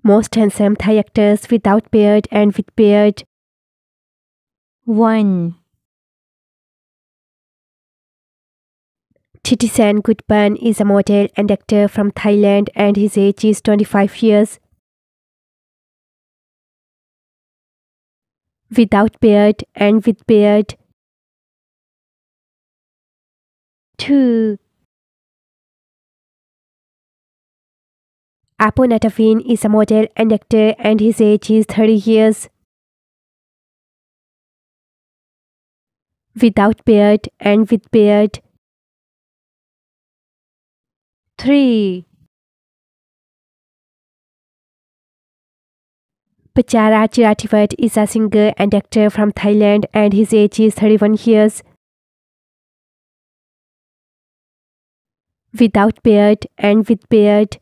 Most handsome Thai actors without beard and with beard. 1. Thitisan Gutpan is a model and actor from Thailand and his age is 25 years. Without beard and with beard. 2. Apo Natavin is a model and actor and his age is 30 years. Without beard and with beard. 3. Pachara Chirativat is a singer and actor from Thailand and his age is 31 years. Without beard and with beard.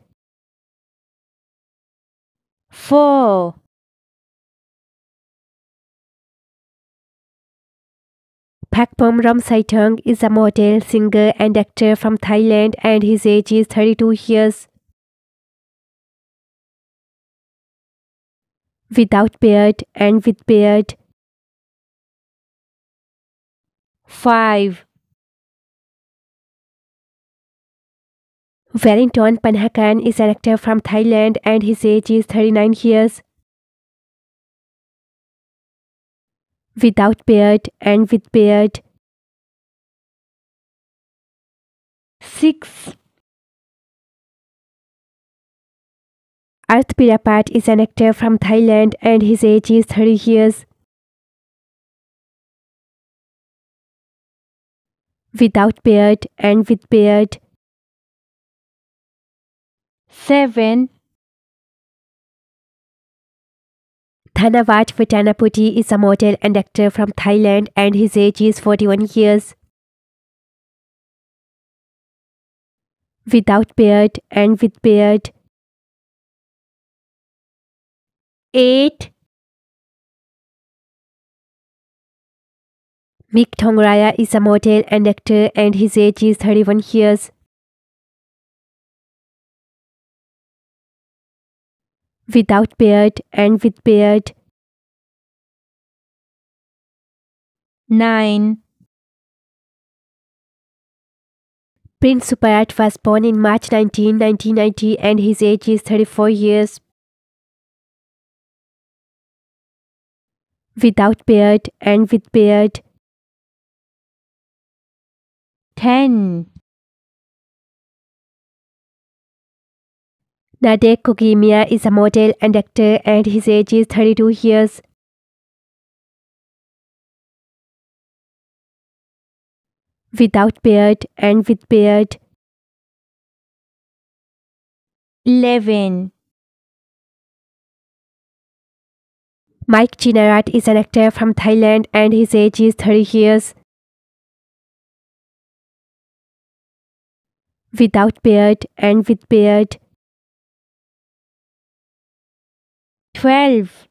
4. Pakpom Ramsaitong is a model, singer and actor from Thailand and his age is 32 years. Without beard and with beard. 5. Wellington Panhakan is an actor from Thailand and his age is 39 years. Without beard and with beard. 6. Arth Pirapat is an actor from Thailand and his age is 30 years. Without beard and with beard. 7. Thanawat Vattanaputi is a model and actor from Thailand and his age is 41 years. Without beard and with beard. 8. Mik Thongraya is a model and actor and his age is 31 years. Without beard and with beard. 9. Prince Suparat was born in March 19, 1990 and his age is 34 years. Without beard and with beard. 10. Nadek Kokimia is a model and actor and his age is 32 years. Without beard and with beard. 11. Mike Chinarat is an actor from Thailand and his age is 30 years. Without beard and with beard. 12.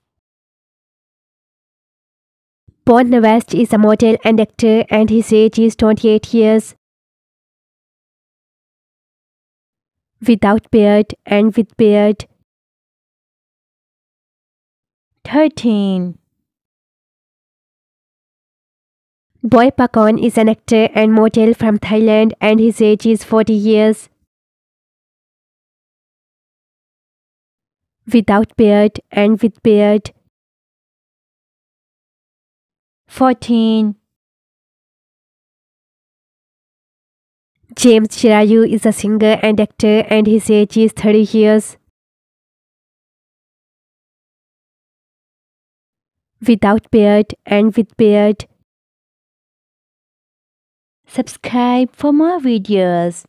Pon Navast is a model and actor and his age is 28 years. Without beard and with beard. 13. Boy Pakon is an actor and model from Thailand and his age is 40 years. Without beard and with beard. 14. James Chirayu is a singer and actor and his age is 30 years. Without beard and with beard. Subscribe for more videos.